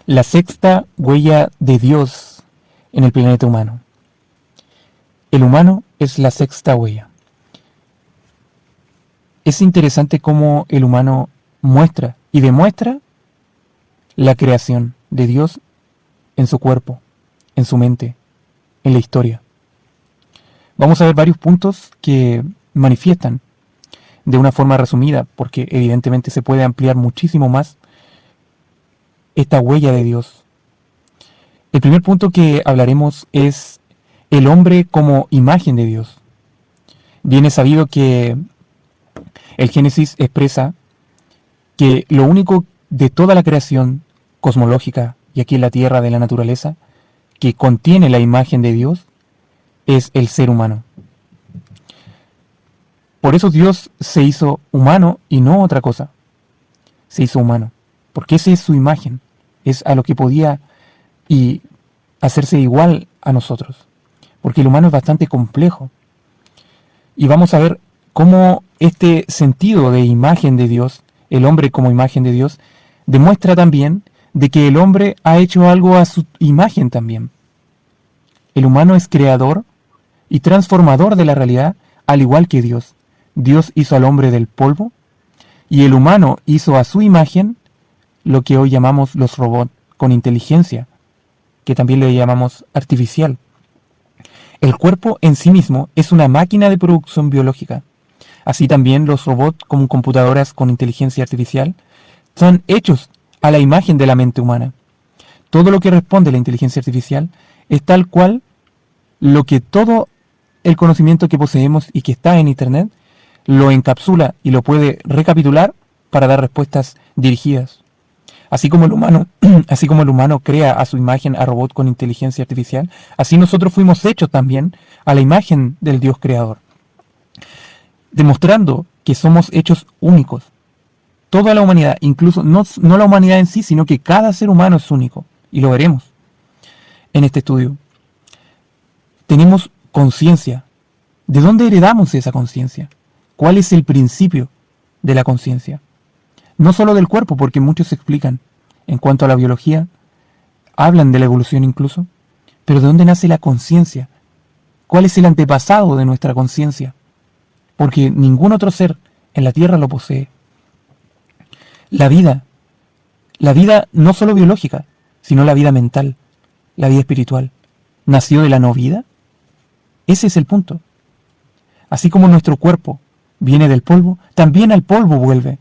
La sexta huella de Dios en el planeta humano. El humano es la sexta huella. Es interesante cómo el humano muestra y demuestra la creación de Dios en su cuerpo, en su mente, en la historia. Vamos a ver varios puntos que manifiestan de una forma resumida, porque evidentemente se puede ampliar muchísimo más esta huella de Dios. El primer punto que hablaremos es el hombre como imagen de Dios. Bien es sabido que el Génesis expresa que lo único de toda la creación cosmológica, y aquí en la tierra de la naturaleza, que contiene la imagen de Dios, es el ser humano. Por eso Dios se hizo humano y no otra cosa. Se hizo humano, porque esa es su imagen, es a lo que podía y hacerse igual a nosotros, porque el humano es bastante complejo. Y vamos a ver cómo este sentido de imagen de Dios, el hombre como imagen de Dios, demuestra también de que el hombre ha hecho algo a su imagen también. El humano es creador y transformador de la realidad, al igual que Dios. Dios hizo al hombre del polvo y el humano hizo a su imagen lo que hoy llamamos los robots con inteligencia, que también le llamamos artificial. El cuerpo en sí mismo es una máquina de producción biológica. Así también los robots como computadoras con inteligencia artificial son hechos a la imagen de la mente humana. Todo lo que responde a la inteligencia artificial es tal cual lo que todo el conocimiento que poseemos y que está en Internet lo encapsula y lo puede recapitular para dar respuestas dirigidas. Así como el humano crea a su imagen a robots con inteligencia artificial, así nosotros fuimos hechos también a la imagen del Dios creador, demostrando que somos hechos únicos. Toda la humanidad, incluso no la humanidad en sí, sino que cada ser humano es único, y lo veremos en este estudio. Tenemos conciencia. ¿De dónde heredamos esa conciencia? ¿Cuál es el principio de la conciencia? No solo del cuerpo, porque muchos explican, en cuanto a la biología, hablan de la evolución incluso, pero ¿de dónde nace la conciencia? ¿Cuál es el antepasado de nuestra conciencia? Porque ningún otro ser en la Tierra lo posee. La vida no solo biológica, sino la vida mental, la vida espiritual, ¿nació de la no vida? Ese es el punto. Así como nuestro cuerpo viene del polvo, también al polvo vuelve.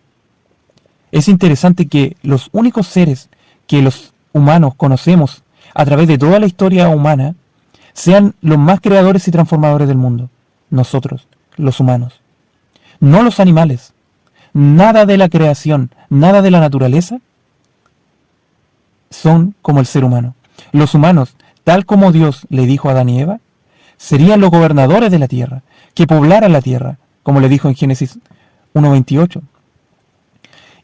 Es interesante que los únicos seres que los humanos conocemos a través de toda la historia humana sean los más creadores y transformadores del mundo. Nosotros, los humanos. No los animales. Nada de la creación, nada de la naturaleza son como el ser humano. Los humanos, tal como Dios le dijo a Adán y Eva, serían los gobernadores de la tierra, que poblaran la tierra, como le dijo en Génesis 1:28.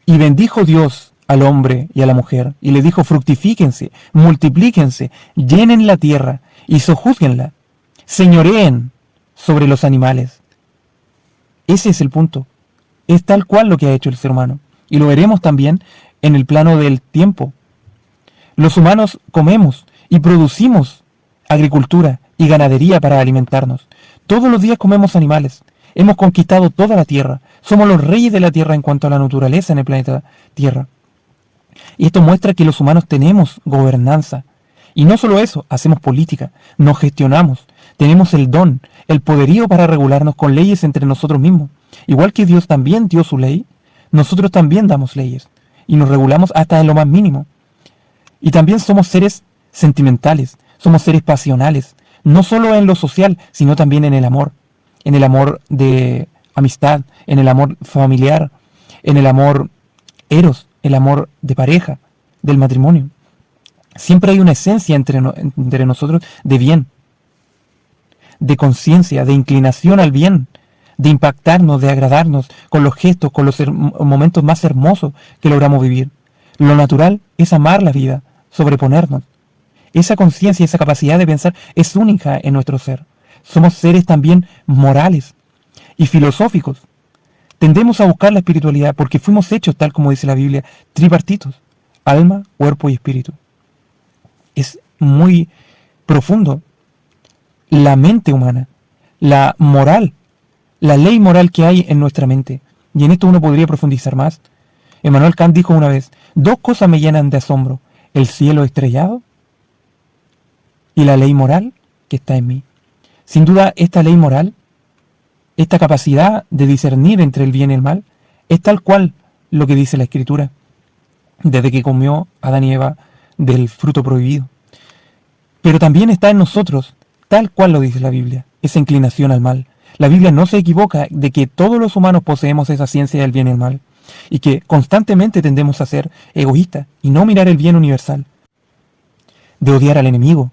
Y bendijo Dios al hombre y a la mujer, y le dijo: fructifíquense, multiplíquense, llenen la tierra y sojúzguenla, señoreen sobre los animales. Ese es el punto. Es tal cual lo que ha hecho el ser humano. Y lo veremos también en el plano del tiempo. Los humanos comemos y producimos agricultura y ganadería para alimentarnos. Todos los días comemos animales. Hemos conquistado toda la tierra. Somos los reyes de la tierra en cuanto a la naturaleza en el planeta Tierra. Y esto muestra que los humanos tenemos gobernanza. Y no solo eso, hacemos política, nos gestionamos, tenemos el don, el poderío para regularnos con leyes entre nosotros mismos. Igual que Dios también dio su ley, nosotros también damos leyes y nos regulamos hasta en lo más mínimo. Y también somos seres sentimentales, somos seres pasionales, no solo en lo social, sino también en el amor de amistad, en el amor familiar, en el amor eros, el amor de pareja, del matrimonio. Siempre hay una esencia entre nosotros de bien, de conciencia, de inclinación al bien, de impactarnos, de agradarnos con los gestos, con los momentos más hermosos que logramos vivir. Lo natural es amar la vida, sobreponernos. Esa conciencia, esa capacidad de pensar es única en nuestro ser. Somos seres también morales y filosóficos. Tendemos a buscar la espiritualidad porque fuimos hechos, tal como dice la Biblia, tripartitos: alma, cuerpo y espíritu. es muy profundo. La mente humana, la moral, la ley moral que hay en nuestra mente. Y en esto uno podría profundizar más. Immanuel Kant dijo una vez, dos cosas me llenan de asombro, el cielo estrellado y la ley moral que está en mí. Sin duda, esta ley moral, esta capacidad de discernir entre el bien y el mal, es tal cual lo que dice la Escritura, desde que comió Adán y Eva del fruto prohibido. Pero también está en nosotros, tal cual lo dice la Biblia, esa inclinación al mal. La Biblia no se equivoca de que todos los humanos poseemos esa ciencia del bien y el mal, y que constantemente tendemos a ser egoístas y no mirar el bien universal, de odiar al enemigo,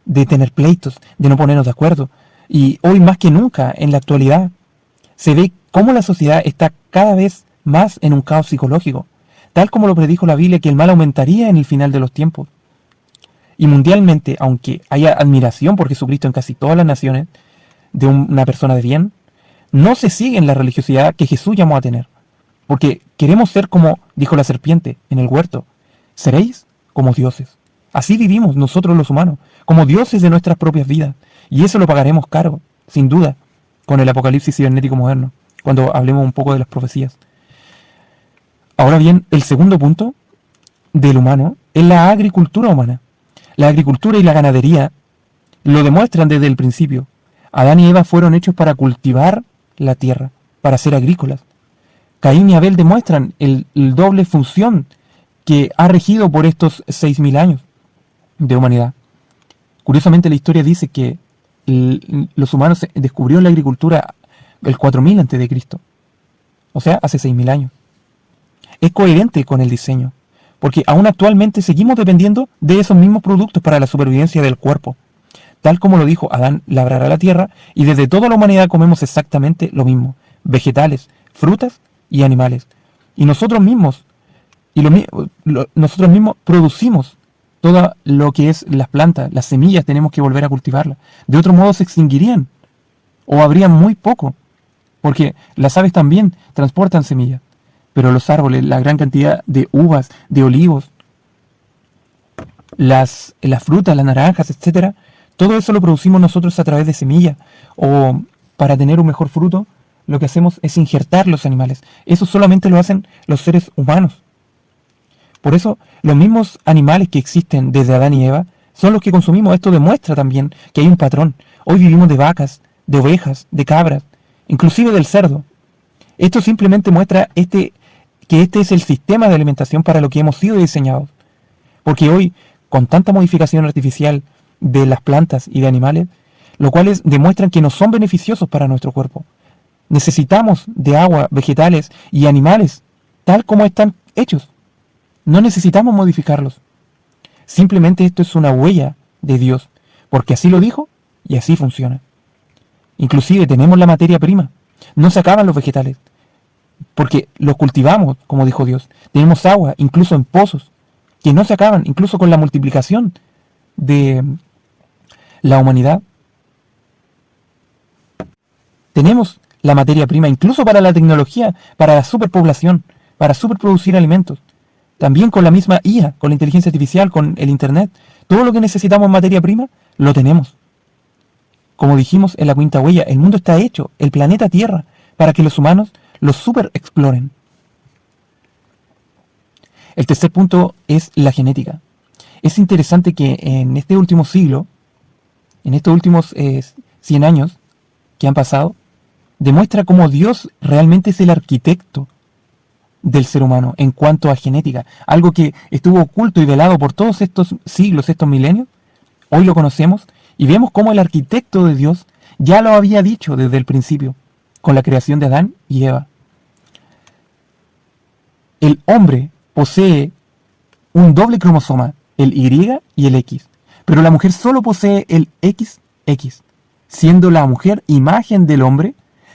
de tener pleitos, de no ponernos de acuerdo. Y hoy más que nunca, en la actualidad, se ve cómo la sociedad está cada vez más en un caos psicológico, tal como lo predijo la Biblia, que el mal aumentaría en el final de los tiempos. Y mundialmente, aunque haya admiración por Jesucristo en casi todas las naciones, de una persona de bien, no se sigue en la religiosidad que Jesús llamó a tener. Porque queremos ser como dijo la serpiente en el huerto, seréis como dioses. Así vivimos nosotros los humanos, como dioses de nuestras propias vidas. Y eso lo pagaremos caro, sin duda, con el apocalipsis cibernético moderno, cuando hablemos un poco de las profecías. Ahora bien, el segundo punto del humano es la agricultura humana. La agricultura y la ganadería lo demuestran desde el principio. Adán y Eva fueron hechos para cultivar la tierra, para ser agrícolas. Caín y Abel demuestran el doble función que ha regido por estos 6.000 años de humanidad. Curiosamente la historia dice que los humanos descubrieron la agricultura el 4000 a.C., o sea, hace 6.000 años. Es coherente con el diseño, porque aún actualmente seguimos dependiendo de esos mismos productos para la supervivencia del cuerpo. Tal como lo dijo, Adán labrará la tierra y desde toda la humanidad comemos exactamente lo mismo, vegetales, frutas y animales. Y nosotros mismos, nosotros mismos producimos todo lo que es las plantas, las semillas, tenemos que volver a cultivarlas. De otro modo se extinguirían o habría muy poco, porque las aves también transportan semillas, pero los árboles, la gran cantidad de uvas, de olivos, las frutas, las naranjas, etcétera, todo eso lo producimos nosotros a través de semillas, o para tener un mejor fruto, lo que hacemos es injertar los animales. Eso solamente lo hacen los seres humanos. Por eso, los mismos animales que existen desde Adán y Eva son los que consumimos. Esto demuestra también que hay un patrón. Hoy vivimos de vacas, de ovejas, de cabras, inclusive del cerdo. Esto simplemente muestra que este es el sistema de alimentación para lo que hemos sido diseñados. Porque hoy, con tanta modificación artificial de las plantas y de animales, lo cuales demuestran que no son beneficiosos para nuestro cuerpo. Necesitamos de agua, vegetales y animales, tal como están hechos. No necesitamos modificarlos. Simplemente esto es una huella de Dios, porque así lo dijo y así funciona. Inclusive tenemos la materia prima. No se acaban los vegetales, porque los cultivamos, como dijo Dios. Tenemos agua, incluso en pozos, que no se acaban, incluso con la multiplicación de la humanidad. Tenemos la materia prima, incluso para la tecnología, para la superpoblación, para superproducir alimentos. También con la misma IA, con la inteligencia artificial, con el Internet. Todo lo que necesitamos en materia prima, lo tenemos. Como dijimos en la quinta huella, el mundo está hecho, el planeta Tierra, para que los humanos lo superexploren. El tercer punto es la genética. Es interesante que en este último siglo, en estos últimos 100 años que han pasado, demuestra cómo Dios realmente es el arquitecto del ser humano en cuanto a genética. Algo que estuvo oculto y velado por todos estos siglos, estos milenios. Hoy lo conocemos y vemos cómo el arquitecto de Dios ya lo había dicho desde el principio, con la creación de Adán y Eva. El hombre posee un doble cromosoma, el Y y el X, pero la mujer solo posee el XX, siendo la mujer imagen del hombre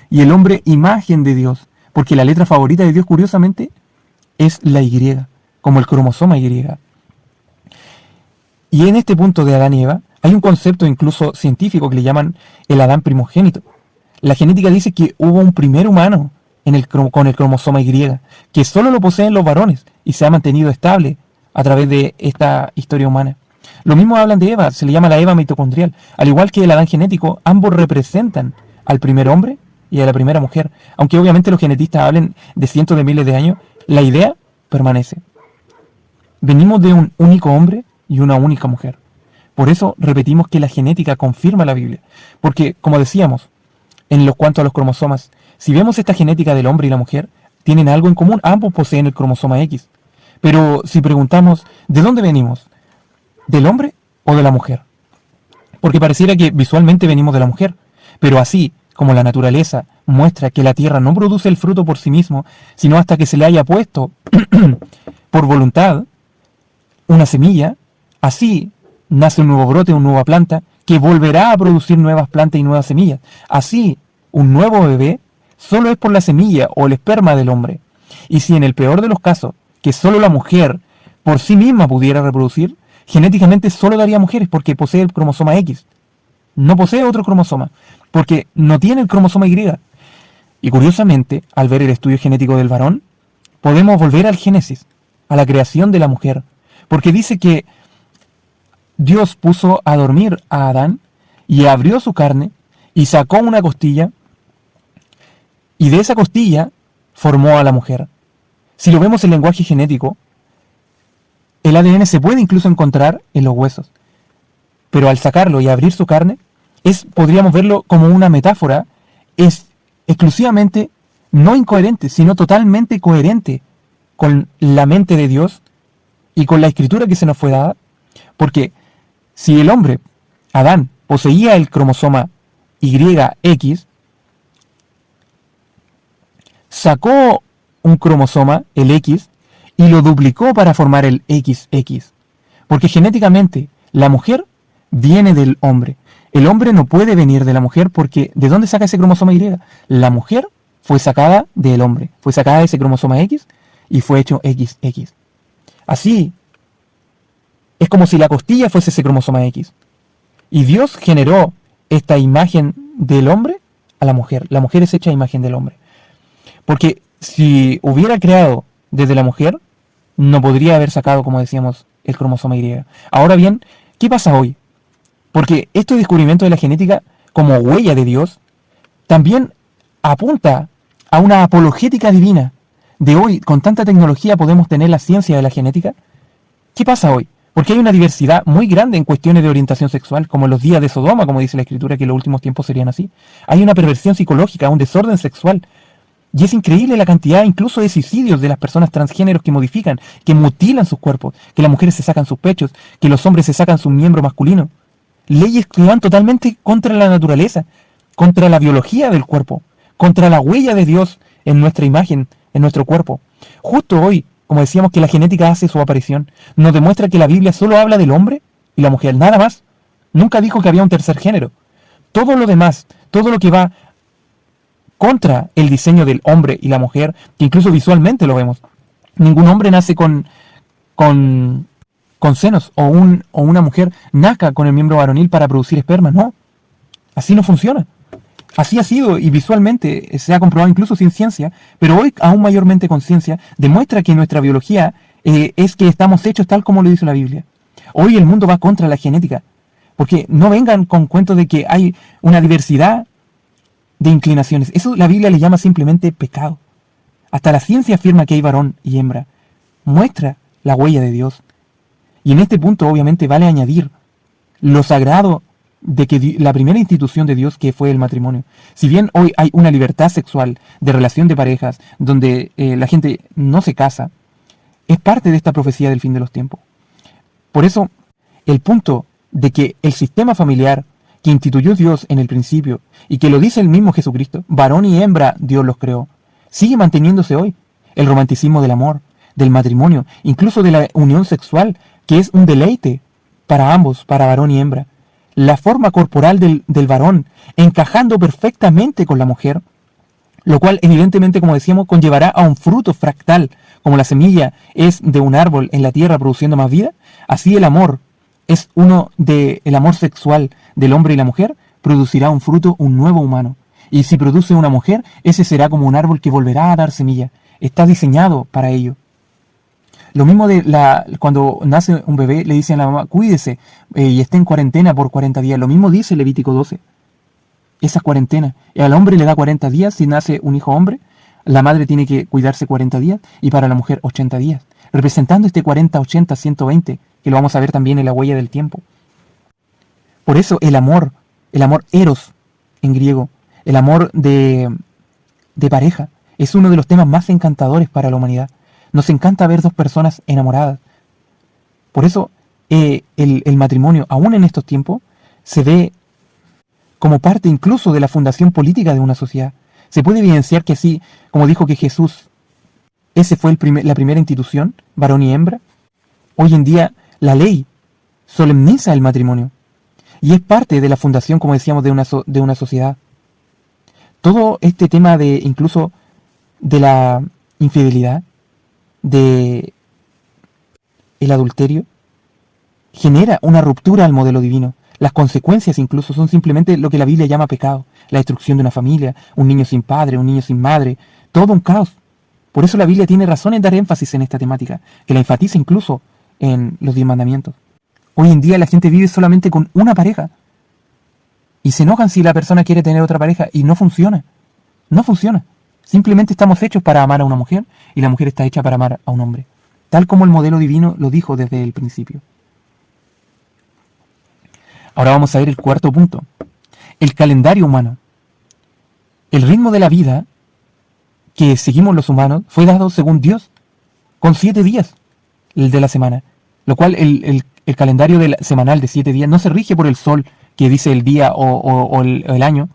y el hombre imagen de Dios, porque la letra favorita de Dios, curiosamente, es la Y, como el cromosoma Y. Y en este punto de Adán y Eva, hay un concepto incluso científico que le llaman el Adán primogénito. La genética dice que hubo un primer humano con el cromosoma Y, que solo lo poseen los varones y se ha mantenido estable a través de esta historia humana. Lo mismo hablan de Eva, se le llama la Eva mitocondrial. Al igual que el Adán genético, ambos representan al primer hombre y a la primera mujer. Aunque obviamente los genetistas hablen de cientos de miles de años, la idea permanece. Venimos de un único hombre y una única mujer. Por eso repetimos que la genética confirma la Biblia. Porque, como decíamos, en lo cuanto a los cromosomas, si vemos esta genética del hombre y la mujer, tienen algo en común, ambos poseen el cromosoma X. Pero si preguntamos, ¿de dónde venimos? ¿Del hombre o de la mujer? Porque pareciera que visualmente venimos de la mujer, pero así como la naturaleza muestra que la tierra no produce el fruto por sí mismo, sino hasta que se le haya puesto por voluntad una semilla, así nace un nuevo brote, una nueva planta, que volverá a producir nuevas plantas y nuevas semillas. Así, un nuevo bebé solo es por la semilla o el esperma del hombre. Y si en el peor de los casos, que solo la mujer por sí misma pudiera reproducir, genéticamente solo daría mujeres porque posee el cromosoma X. No posee otro cromosoma, porque no tiene el cromosoma Y. Y curiosamente, al ver el estudio genético del varón, podemos volver al Génesis, a la creación de la mujer, porque dice que Dios puso a dormir a Adán y abrió su carne y sacó una costilla, y de esa costilla formó a la mujer. Si lo vemos en lenguaje genético, el ADN se puede incluso encontrar en los huesos, pero al sacarlo y abrir su carne, podríamos verlo como una metáfora, es exclusivamente no incoherente, sino totalmente coherente con la mente de Dios y con la escritura que se nos fue dada, porque si el hombre, Adán, poseía el cromosoma YX, sacó un cromosoma, el X, y lo duplicó para formar el XX. Porque genéticamente la mujer viene del hombre. El hombre no puede venir de la mujer porque ¿de dónde saca ese cromosoma Y? La mujer fue sacada del hombre, fue sacada de ese cromosoma X y fue hecho XX. Así, es como si la costilla fuese ese cromosoma X. Y Dios generó esta imagen del hombre a la mujer. La mujer es hecha a imagen del hombre. Porque si hubiera creado desde la mujer, no podría haber sacado, como decíamos, el cromosoma Y. Ahora bien, ¿qué pasa hoy? Porque este descubrimiento de la genética como huella de Dios también apunta a una apologética divina. De hoy, con tanta tecnología, podemos tener la ciencia de la genética. ¿Qué pasa hoy? Porque hay una diversidad muy grande en cuestiones de orientación sexual, como en los días de Sodoma, como dice la Escritura, que en los últimos tiempos serían así. Hay una perversión psicológica, un desorden sexual. Y es increíble la cantidad incluso de suicidios de las personas transgéneros que modifican, que mutilan sus cuerpos, que las mujeres se sacan sus pechos, que los hombres se sacan su miembro masculino. Leyes que van totalmente contra la naturaleza, contra la biología del cuerpo, contra la huella de Dios en nuestra imagen, en nuestro cuerpo. Justo hoy, como decíamos que la genética hace su aparición, nos demuestra que la Biblia solo habla del hombre y la mujer, nada más. Nunca dijo que había un tercer género. Todo lo demás, todo lo que va contra el diseño del hombre y la mujer, que incluso visualmente lo vemos. Ningún hombre nace con senos, o una mujer nazca con el miembro varonil para producir esperma. No, así no funciona. Así ha sido y visualmente se ha comprobado incluso sin ciencia, pero hoy aún mayormente con ciencia, demuestra que nuestra biología es que estamos hechos tal como lo dice la Biblia. Hoy el mundo va contra la genética, porque no vengan con cuentos de que hay una diversidad de inclinaciones. Eso la Biblia le llama simplemente pecado. Hasta la ciencia afirma que hay varón y hembra. Muestra la huella de Dios. Y en este punto obviamente vale añadir lo sagrado de que la primera institución de Dios, que fue el matrimonio. Si bien hoy hay una libertad sexual de relación de parejas donde la gente no se casa, es parte de esta profecía del fin de los tiempos. Por eso, el punto de que el sistema familiar que instituyó Dios en el principio, y que lo dice el mismo Jesucristo, varón y hembra Dios los creó, sigue manteniéndose hoy. El romanticismo del amor, del matrimonio, incluso de la unión sexual, que es un deleite para ambos, para varón y hembra. La forma corporal del varón encajando perfectamente con la mujer, lo cual evidentemente, como decíamos, conllevará a un fruto fractal. Como la semilla es de un árbol en la tierra produciendo más vida, así el amor es el amor sexual del hombre y la mujer, producirá un fruto, un nuevo humano. Y si produce una mujer, ese será como un árbol que volverá a dar semilla. Está diseñado para ello. Lo mismo cuando nace un bebé, le dicen a la mamá, cuídese y esté en cuarentena por 40 días. Lo mismo dice Levítico 12. Esa cuarentena. Y al hombre le da 40 días si nace un hijo hombre. La madre tiene que cuidarse 40 días y para la mujer 80 días. Representando este 40, 80, 120, que lo vamos a ver también en la huella del tiempo. Por eso el amor eros en griego, el amor de pareja, es uno de los temas más encantadores para la humanidad. Nos encanta ver dos personas enamoradas. Por eso el matrimonio, aún en estos tiempos, se ve como parte incluso de la fundación política de una sociedad. Se puede evidenciar que así, como dijo que Jesús, ese fue la primera institución, varón y hembra. Hoy en día la ley solemniza el matrimonio y es parte de la fundación, como decíamos, de una sociedad. Todo este tema de incluso de la infidelidad, de el adulterio, genera una ruptura al modelo divino. Las consecuencias incluso son simplemente lo que la Biblia llama pecado. La destrucción de una familia, un niño sin padre, un niño sin madre, todo un caos. Por eso la Biblia tiene razón en dar énfasis en esta temática, que la enfatiza incluso en los 10 mandamientos. Hoy en día la gente vive solamente con una pareja y se enojan si la persona quiere tener otra pareja y no funciona. No funciona. Simplemente estamos hechos para amar a una mujer y la mujer está hecha para amar a un hombre, tal como el modelo divino lo dijo desde el principio. Ahora vamos a ver el cuarto punto. El calendario humano. El ritmo de la vida que seguimos los humanos fue dado según Dios, con 7 días, el de la semana. Lo cual el calendario semanal de 7 días no se rige por el sol que dice el día o el año,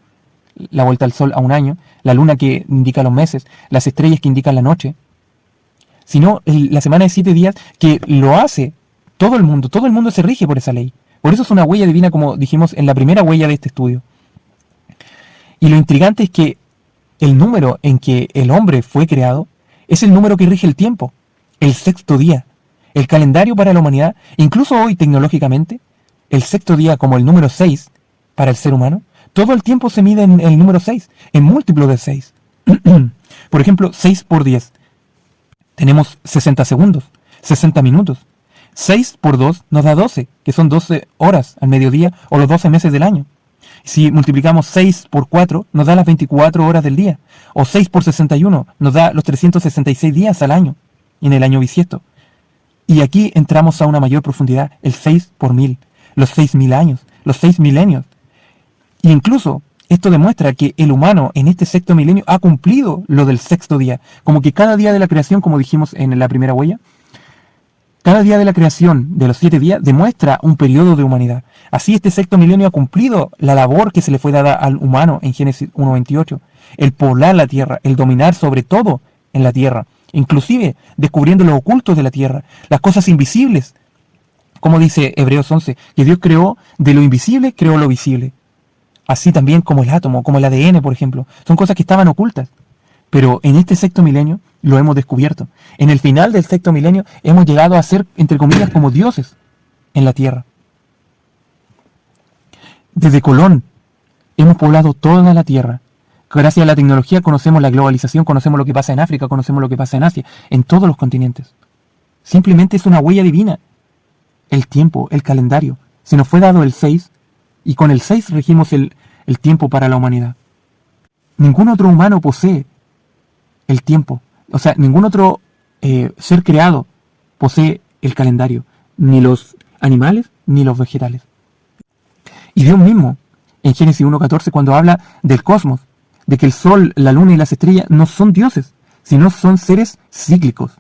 la vuelta al sol a un año, la luna que indica los meses, las estrellas que indican la noche, sino la semana de 7 días que lo hace todo el mundo se rige por esa ley. Por eso es una huella divina, como dijimos en la primera huella de este estudio. Y lo intrigante es que el número en que el hombre fue creado es el número que rige el tiempo, el sexto día. El calendario para la humanidad, incluso hoy tecnológicamente, el sexto día como el número 6 para el ser humano, todo el tiempo se mide en el número 6, en múltiplo de 6. Por ejemplo, 6 por 10. Tenemos 60 segundos, 60 minutos. 6 por 2 nos da 12, que son 12 horas al mediodía o los 12 meses del año. Si multiplicamos 6 por 4 nos da las 24 horas del día. O 6 por 61 nos da los 366 días al año, en el año bisiesto. Y aquí entramos a una mayor profundidad, el 6 por 1000, los 6000 años, los 6 milenios. E incluso esto demuestra que el humano en este sexto milenio ha cumplido lo del sexto día. Como que cada día de la creación, como dijimos en la primera huella, cada día de la creación de los 7 días demuestra un periodo de humanidad. Así este sexto milenio ha cumplido la labor que se le fue dada al humano en Génesis 1:28. El poblar la tierra, el dominar sobre todo en la tierra. Inclusive descubriendo los ocultos de la tierra, las cosas invisibles. Como dice Hebreos 11, que Dios creó de lo invisible, creó lo visible. Así también como el átomo, como el ADN, por ejemplo. Son cosas que estaban ocultas. Pero en este sexto milenio lo hemos descubierto. En el final del sexto milenio hemos llegado a ser, entre comillas, como dioses en la tierra. Desde Colón hemos poblado toda la tierra. Gracias a la tecnología conocemos la globalización, conocemos lo que pasa en África, conocemos lo que pasa en Asia, en todos los continentes. Simplemente es una huella divina. El tiempo, el calendario. Se nos fue dado el 6 y con el 6 regimos el tiempo para la humanidad. Ningún otro humano posee el tiempo. O sea, ningún otro ser creado posee el calendario. Ni los animales, ni los vegetales. Y Dios mismo, en Génesis 1:14, cuando habla del cosmos, de que el sol, la luna y las estrellas no son dioses, sino son seres cíclicos.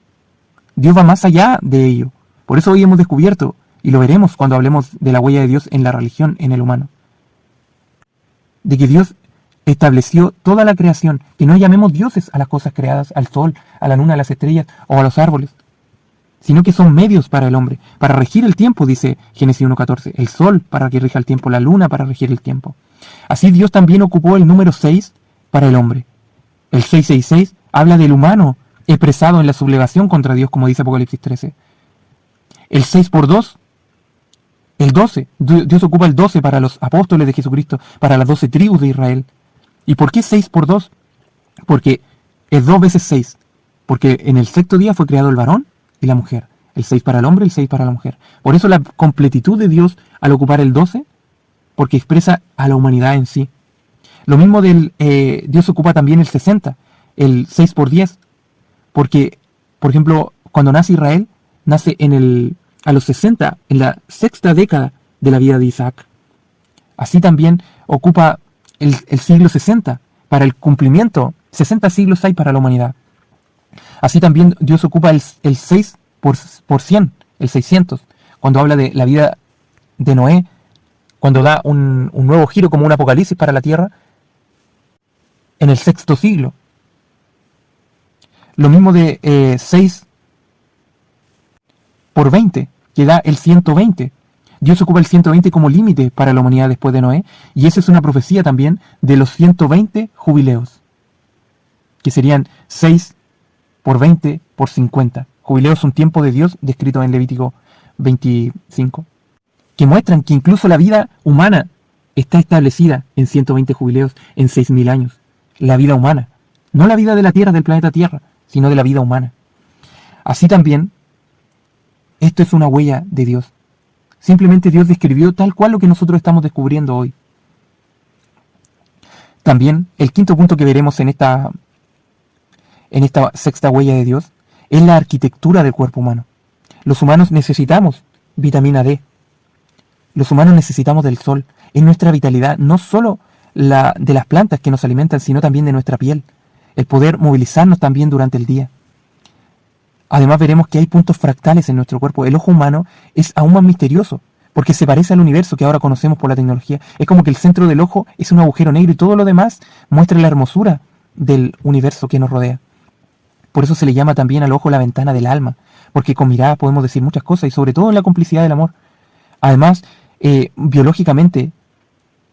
Dios va más allá de ello. Por eso hoy hemos descubierto, y lo veremos cuando hablemos de la huella de Dios en la religión, en el humano, de que Dios estableció toda la creación, que no llamemos dioses a las cosas creadas, al sol, a la luna, a las estrellas o a los árboles, sino que son medios para el hombre, para regir el tiempo, dice Génesis 1:14, el sol para que rija el tiempo, la luna para regir el tiempo. Así Dios también ocupó el número 6 para el hombre. El 666 habla del humano expresado en la sublevación contra Dios, como dice Apocalipsis 13. El 6 por 2, el 12. Dios ocupa el 12 para los apóstoles de Jesucristo, para las 12 tribus de Israel. ¿Y por qué 6 por 2? Porque es 2 veces 6. Porque en el sexto día fue creado el varón y la mujer. El 6 para el hombre, el 6 para la mujer. Por eso la completitud de Dios al ocupar el 12, porque expresa a la humanidad en sí. Lo mismo Dios ocupa también el 60, el 6 por 10, porque, por ejemplo, cuando nace Israel, nace a los 60, en la sexta década de la vida de Isaac. Así también ocupa el siglo 60 para el cumplimiento. 60 siglos hay para la humanidad. Así también Dios ocupa el 6 por 100, el 600, cuando habla de la vida de Noé, cuando da un nuevo giro como un apocalipsis para la tierra, en el sexto siglo. Lo mismo de 6 por 20, que da el 120. Dios ocupa el 120 como límite para la humanidad después de Noé, y esa es una profecía también de los 120 jubileos, que serían 6 por 20 por 50. Jubileos es un tiempo de Dios descrito en Levítico 25, que muestran que incluso la vida humana está establecida en 120 jubileos en 6.000 años. La vida humana, no la vida de la Tierra, del planeta Tierra, sino de la vida humana. Así también, esto es una huella de Dios. Simplemente Dios describió tal cual lo que nosotros estamos descubriendo hoy. También, el quinto punto que veremos en esta sexta huella de Dios es la arquitectura del cuerpo humano. Los humanos necesitamos vitamina D. Los humanos necesitamos del sol. Es nuestra vitalidad, no solo de las plantas que nos alimentan, sino también de nuestra piel. El poder movilizarnos también durante el día. Además veremos que hay puntos fractales en nuestro cuerpo. El ojo humano es aún más misterioso, porque se parece al universo que ahora conocemos por la tecnología. Es como que el centro del ojo es un agujero negro y todo lo demás muestra la hermosura del universo que nos rodea. Por eso se le llama también al ojo la ventana del alma, porque con mirada podemos decir muchas cosas y sobre todo en la complicidad del amor. Además, biológicamente,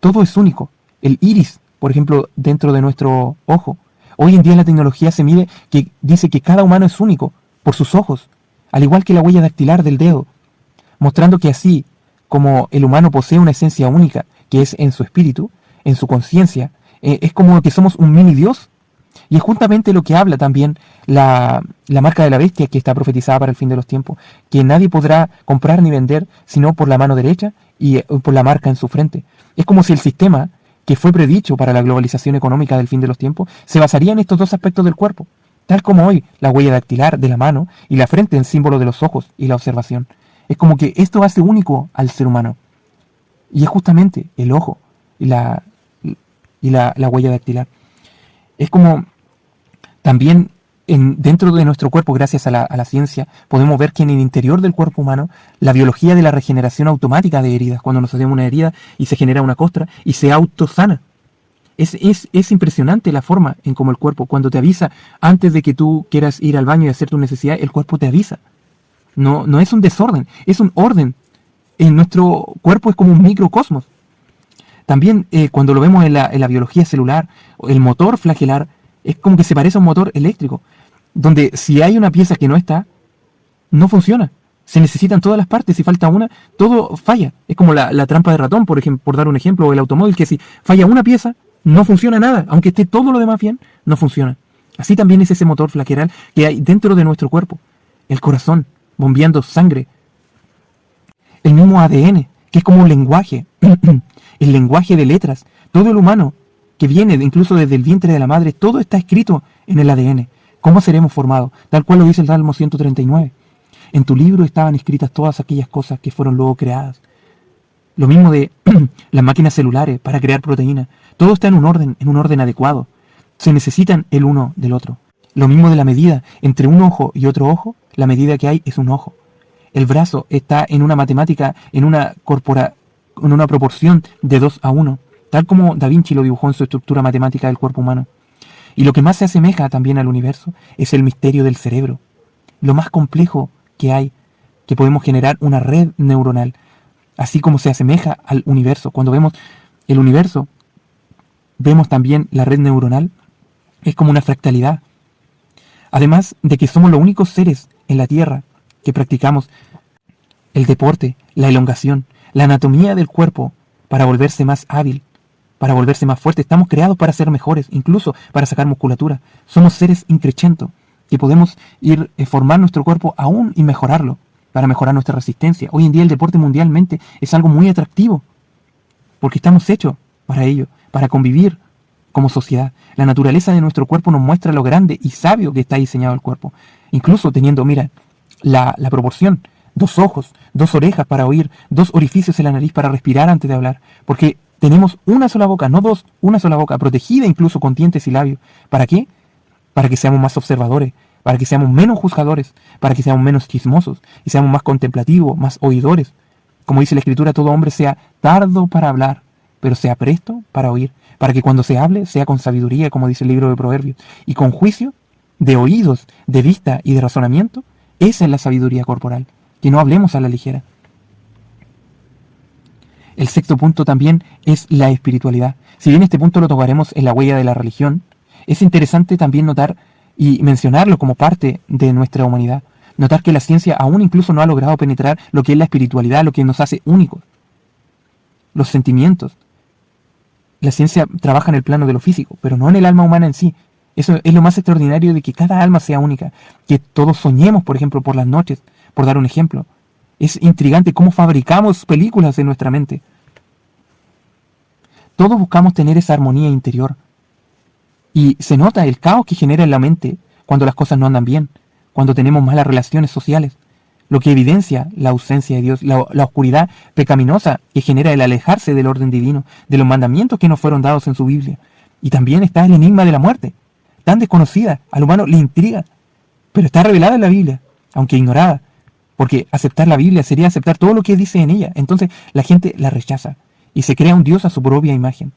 todo es único. El iris, por ejemplo, dentro de nuestro ojo. Hoy en día la tecnología se mide que dice que cada humano es único por sus ojos, al igual que la huella dactilar del dedo, mostrando que así como el humano posee una esencia única, que es en su espíritu, en su conciencia, es como que somos un mini Dios. Y es justamente lo que habla también la marca de la bestia, que está profetizada para el fin de los tiempos, que nadie podrá comprar ni vender sino por la mano derecha y por la marca en su frente. Es como si el sistema que fue predicho para la globalización económica del fin de los tiempos se basaría en estos dos aspectos del cuerpo, tal como hoy la huella dactilar de la mano y la frente en símbolo de los ojos y la observación. Es como que esto hace único al ser humano. Y es justamente el ojo y la huella dactilar. Es como también dentro de nuestro cuerpo, gracias a la ciencia, podemos ver que en el interior del cuerpo humano, la biología de la regeneración automática de heridas, cuando nos hacemos una herida y se genera una costra y se autosana. Es impresionante la forma en cómo el cuerpo, cuando te avisa, antes de que tú quieras ir al baño y hacer tu necesidad, el cuerpo te avisa. No es un desorden, es un orden. En nuestro cuerpo es como un microcosmos. También cuando lo vemos en la biología celular, el motor flagelar es como que se parece a un motor eléctrico, donde si hay una pieza que no está, no funciona. Se necesitan todas las partes, si falta una, todo falla. Es como la trampa de ratón, por ejemplo, por dar un ejemplo, o el automóvil, que si falla una pieza, no funciona nada. Aunque esté todo lo demás bien, no funciona. Así también es ese motor flagelar que hay dentro de nuestro cuerpo. El corazón, bombeando sangre. El mismo ADN, que es como un lenguaje. El lenguaje de letras. Todo el humano, que viene incluso desde el vientre de la madre, todo está escrito en el ADN. ¿Cómo seremos formados? Tal cual lo dice el Salmo 139. En tu libro estaban escritas todas aquellas cosas que fueron luego creadas. Lo mismo de las máquinas celulares para crear proteínas. Todo está en un orden adecuado. Se necesitan el uno del otro. Lo mismo de la medida. Entre un ojo y otro ojo, la medida que hay es un ojo. El brazo está en una matemática, en una proporción de 2:1, tal como Da Vinci lo dibujó en su estructura matemática del cuerpo humano. Y lo que más se asemeja también al universo es el misterio del cerebro. Lo más complejo que hay, que podemos generar una red neuronal, así como se asemeja al universo. Cuando vemos el universo, vemos también la red neuronal, es como una fractalidad. Además de que somos los únicos seres en la Tierra que practicamos el deporte, la elongación, la anatomía del cuerpo para volverse más hábil, para volverse más fuerte. Estamos creados para ser mejores, incluso para sacar musculatura. Somos seres increscento, que podemos formar nuestro cuerpo aún y mejorarlo. para mejorar nuestra resistencia. Hoy en día el deporte mundialmente es algo muy atractivo, porque estamos hechos para ello, para convivir como sociedad. La naturaleza de nuestro cuerpo nos muestra lo grande y sabio que está diseñado el cuerpo. Incluso teniendo, mira, la proporción, 2 ojos, 2 orejas para oír, 2 orificios en la nariz para respirar antes de hablar. Porque tenemos una sola boca, no 2, una sola boca, protegida incluso con dientes y labios. ¿Para qué? Para que seamos más observadores, para que seamos menos juzgadores, para que seamos menos chismosos y seamos más contemplativos, más oidores. Como dice la Escritura, todo hombre sea tardo para hablar, pero sea presto para oír, para que cuando se hable sea con sabiduría, como dice el libro de Proverbios, y con juicio, de oídos, de vista y de razonamiento. Esa es la sabiduría corporal, que no hablemos a la ligera. El 6º punto también es la espiritualidad. Si bien este punto lo tocaremos en la huella de la religión, es interesante también notar y mencionarlo como parte de nuestra humanidad. Notar que la ciencia aún incluso no ha logrado penetrar lo que es la espiritualidad, lo que nos hace únicos. Los sentimientos. La ciencia trabaja en el plano de lo físico, pero no en el alma humana en sí. Eso es lo más extraordinario, de que cada alma sea única. Que todos soñemos, por ejemplo, por las noches, por dar un ejemplo. Es intrigante cómo fabricamos películas en nuestra mente. Todos buscamos tener esa armonía interior. Y se nota el caos que genera en la mente cuando las cosas no andan bien, cuando tenemos malas relaciones sociales, lo que evidencia la ausencia de Dios, la oscuridad pecaminosa que genera el alejarse del orden divino, de los mandamientos que nos fueron dados en su Biblia. Y también está el enigma de la muerte, tan desconocida, al humano le intriga, pero está revelada en la Biblia, aunque ignorada, porque aceptar la Biblia sería aceptar todo lo que dice en ella. Entonces la gente la rechaza y se crea un Dios a su propia imagen.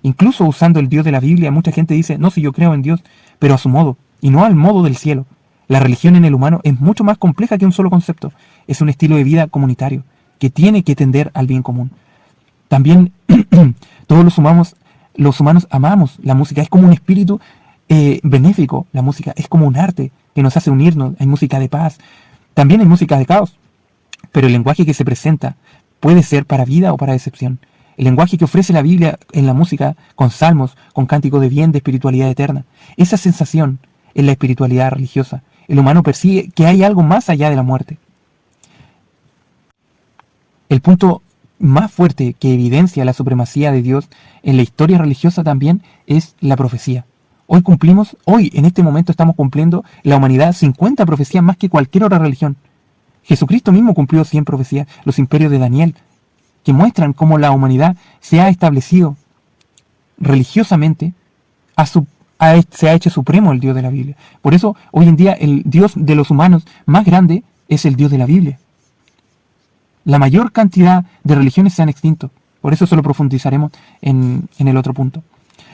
Incluso usando el Dios de la Biblia, mucha gente dice, no, si yo creo en Dios, pero a su modo, y no al modo del cielo. La religión en el humano es mucho más compleja que un solo concepto. Es un estilo de vida comunitario, que tiene que tender al bien común. También todos los humanos amamos la música. Es como un espíritu benéfico. La música es como un arte que nos hace unirnos. Hay música de paz, también hay música de caos. Pero el lenguaje que se presenta puede ser para vida o para decepción. El lenguaje que ofrece la Biblia en la música, con salmos, con cánticos de bien, de espiritualidad eterna. Esa sensación es la espiritualidad religiosa. El humano percibe que hay algo más allá de la muerte. El punto más fuerte que evidencia la supremacía de Dios en la historia religiosa también es la profecía. Hoy en este momento estamos cumpliendo la humanidad 50 profecías más que cualquier otra religión. Jesucristo mismo cumplió 100 profecías, los imperios de Daniel, que muestran cómo la humanidad se ha establecido religiosamente, se ha hecho supremo el Dios de la Biblia. Por eso, hoy en día, el Dios de los humanos más grande es el Dios de la Biblia. La mayor cantidad de religiones se han extinto. Por eso lo profundizaremos en el otro punto.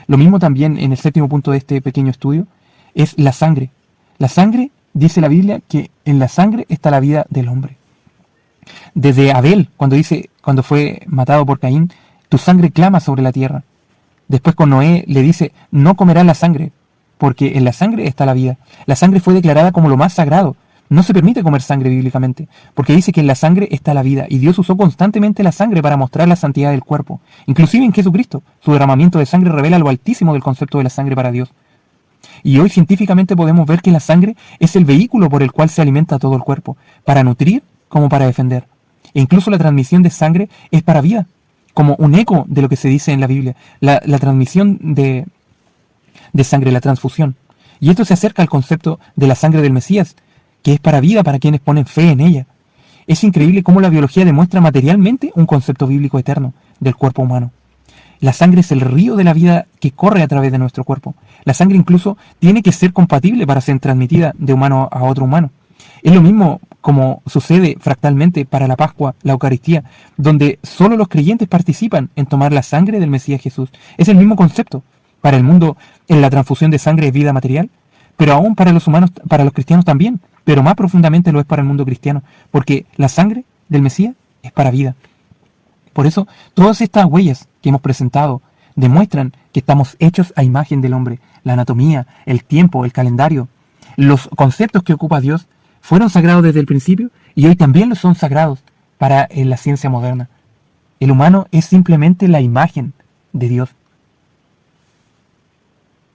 Lo mismo también en el 7º punto de este pequeño estudio, es la sangre. La sangre, dice la Biblia, que en la sangre está la vida del hombre. Desde Abel, cuando fue matado por Caín, tu sangre clama sobre la tierra. Después con Noé le dice, no comerás la sangre, porque en la sangre está la vida. La sangre fue declarada como lo más sagrado. No se permite comer sangre bíblicamente, porque dice que en la sangre está la vida, y Dios usó constantemente la sangre para mostrar la santidad del cuerpo. Inclusive en Jesucristo, su derramamiento de sangre revela lo altísimo del concepto de la sangre para Dios. Y hoy científicamente podemos ver que la sangre es el vehículo por el cual se alimenta todo el cuerpo, para nutrir como para defender. E incluso la transmisión de sangre es para vida, como un eco de lo que se dice en la Biblia, la transmisión de sangre, la transfusión. Y esto se acerca al concepto de la sangre del Mesías, que es para vida para quienes ponen fe en ella. Es increíble cómo la biología demuestra materialmente un concepto bíblico eterno del cuerpo humano. La sangre es el río de la vida que corre a través de nuestro cuerpo. La sangre incluso tiene que ser compatible para ser transmitida de humano a otro humano. Es lo mismo como sucede fractalmente para la Pascua, la Eucaristía, donde solo los creyentes participan en tomar la sangre del Mesías Jesús. Es el mismo concepto. Para el mundo, en la transfusión de sangre es vida material, pero aún para los humanos, para los cristianos también, pero más profundamente lo es para el mundo cristiano, porque la sangre del Mesías es para vida. Por eso, todas estas huellas que hemos presentado demuestran que estamos hechos a imagen del hombre. La anatomía, el tiempo, el calendario, los conceptos que ocupa Dios fueron sagrados desde el principio y hoy también lo son sagrados para la ciencia moderna. El humano es simplemente la imagen de Dios.